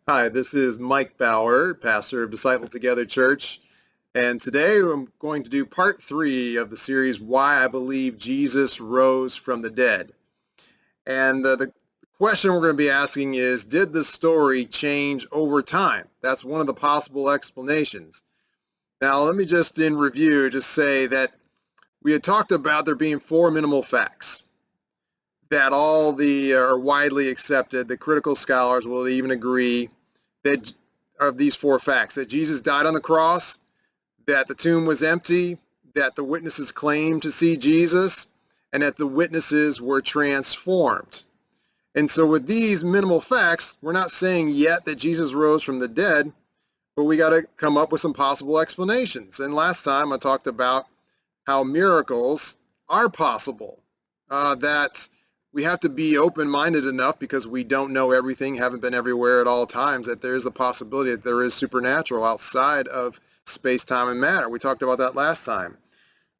Hi, this is Mike Bauer, pastor of Disciple Together Church, and today I'm going to do part 3 of the series, Why I Believe Jesus Rose from the Dead. And the question we're going to be asking is, did the story change over time? That's one of the possible explanations. Now, let me just in review just say that we had talked about there being 4 minimal facts that all the are widely accepted. The critical scholars will even agree that of these 4 facts: that Jesus died on the cross, that the tomb was empty, that the witnesses claimed to see Jesus, and that the witnesses were transformed. And so with these minimal facts, we're not saying yet that Jesus rose from the dead, but we got to come up with some possible explanations. And last time I talked about how miracles are possible, that we have to be open-minded enough because we don't know everything, haven't been everywhere at all times, that there is a possibility that there is supernatural outside of space, time, and matter. We talked about that last time.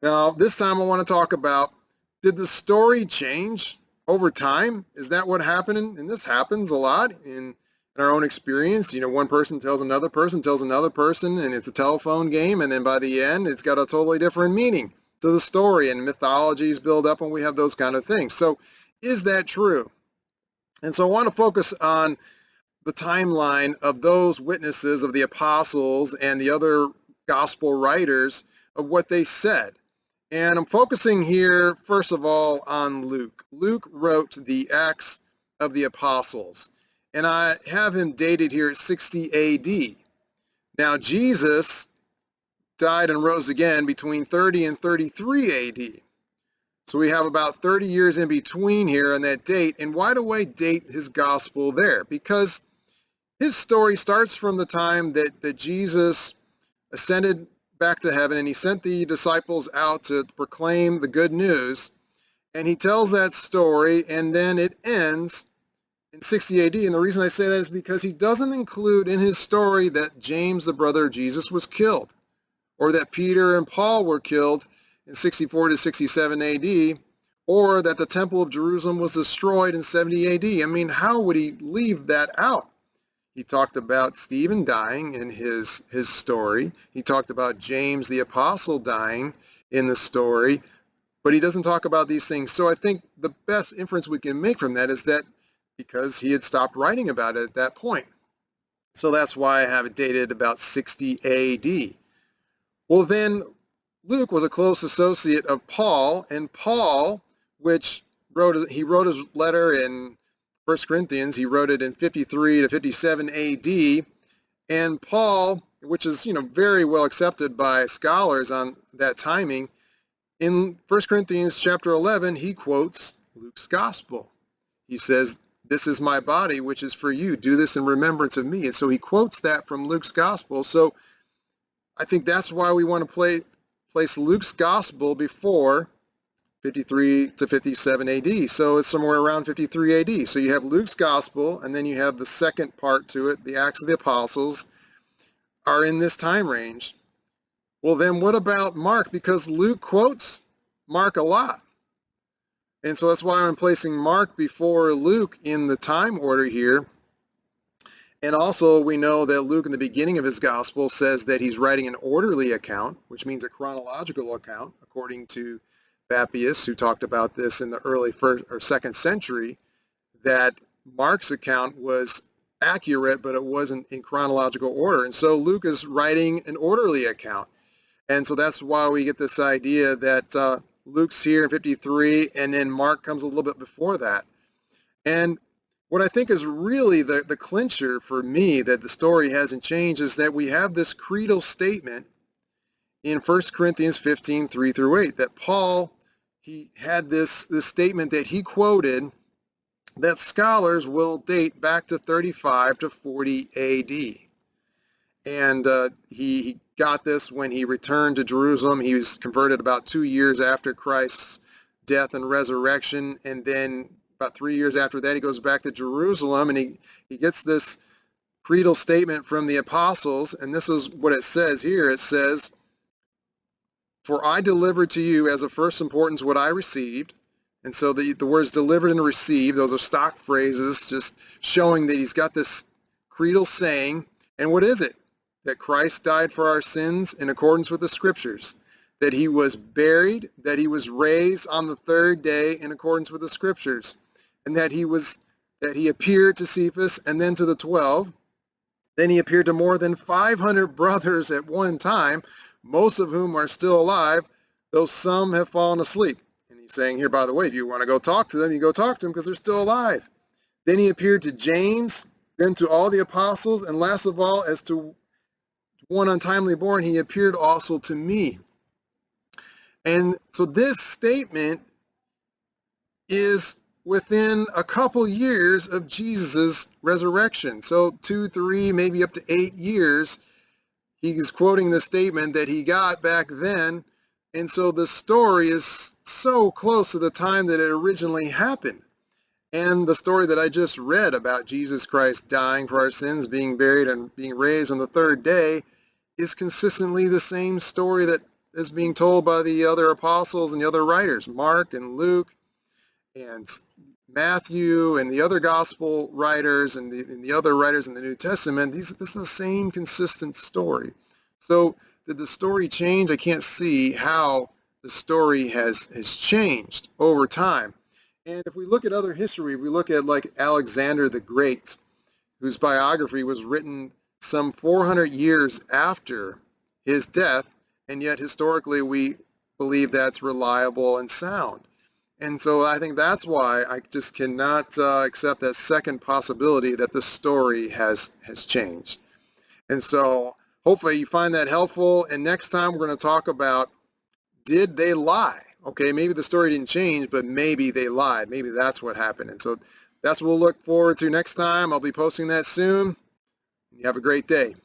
Now, this time I want to talk about, did the story change over time? Is that what happened? And this happens a lot in our own experience. You know, one person tells another person, and it's a telephone game, and then by the end, it's got a totally different meaning to the story, and mythologies build up, and we have those kind of things. So is that true? And so I want to focus on the timeline of those witnesses, of the apostles and the other gospel writers, of what they said. And I'm focusing here, first of all, on Luke. Luke wrote the Acts of the Apostles, and I have him dated here at 60 AD. Now, Jesus died and rose again between 30 and 33 AD. So we have about 30 years in between here on that date. And why do I date his gospel there? Because his story starts from the time that Jesus ascended back to heaven and he sent the disciples out to proclaim the good news. And he tells that story, and then it ends in 60 AD. And the reason I say that is because he doesn't include in his story that James, the brother of Jesus, was killed, or that Peter and Paul were killed in 64 to 67 AD, or that the Temple of Jerusalem was destroyed in 70 AD. I mean, how would he leave that out? He talked about Stephen dying in his story. He talked about James the Apostle dying in the story, but he doesn't talk about these things. So I think the best inference we can make from that is that because he had stopped writing about it at that point. So that's why I have it dated about 60 AD. Well, then Luke was a close associate of Paul, and Paul, which he wrote his letter in 1 Corinthians, he wrote it in 53 to 57 AD, and Paul, which is, very well accepted by scholars on that timing, in 1 Corinthians chapter 11, he quotes Luke's gospel. He says, "This is my body, which is for you. Do this in remembrance of me." And so he quotes that from Luke's gospel. So I think that's why we want to place Luke's gospel before 53 to 57 AD. So it's somewhere around 53 AD. So you have Luke's gospel, and then you have the second part to it, the Acts of the Apostles, are in this time range. Well, then what about Mark? Because Luke quotes Mark a lot. And so that's why I'm placing Mark before Luke in the time order here. And also, we know that Luke, in the beginning of his gospel, says that he's writing an orderly account, which means a chronological account, according to Papias, who talked about this in the early first or second century, that Mark's account was accurate, but it wasn't in chronological order. And so Luke is writing an orderly account. And so that's why we get this idea that Luke's here in 53, and then Mark comes a little bit before that. And what I think is really the clincher for me that the story hasn't changed is that we have this creedal statement in 1 Corinthians 15, 3 through 8, that Paul, he had this statement that he quoted that scholars will date back to 35 to 40 AD. And he got this when he returned to Jerusalem. He was converted about 2 years after Christ's death and resurrection, and then about 3 years after that, he goes back to Jerusalem, and he gets this creedal statement from the apostles, and this is what it says here. It says, "For I delivered to you as of first importance what I received." And so the words delivered and received, those are stock phrases, just showing that he's got this creedal saying. And what is it? That Christ died for our sins in accordance with the Scriptures, that he was buried, that he was raised on the third day in accordance with the Scriptures, and that he appeared to Cephas and then to the 12. Then he appeared to more than 500 brothers at one time, most of whom are still alive, though some have fallen asleep. And he's saying here, by the way, if you want to go talk to them, you go talk to them because they're still alive. Then he appeared to James, then to all the apostles, and last of all, as to one untimely born, he appeared also to me. And so this statement is within a couple years of Jesus' resurrection. So 2, 3, maybe up to 8 years, he's quoting the statement that he got back then. And so the story is so close to the time that it originally happened. And the story that I just read about Jesus Christ dying for our sins, being buried, and being raised on the third day is consistently the same story that is being told by the other apostles and the other writers, Mark and Luke and Matthew and the other gospel writers and the other writers in the New Testament. This is the same consistent story. So did the story change? I can't see how the story has changed over time. And if we look at other history, we look at like Alexander the Great, whose biography was written some 400 years after his death, and yet historically we believe that's reliable and sound. And so I think that's why I just cannot accept that second possibility that the story has changed. And so hopefully you find that helpful. And next time we're going to talk about, did they lie? Okay, maybe the story didn't change, but maybe they lied. Maybe that's what happened. And so that's what we'll look forward to next time. I'll be posting that soon. You have a great day.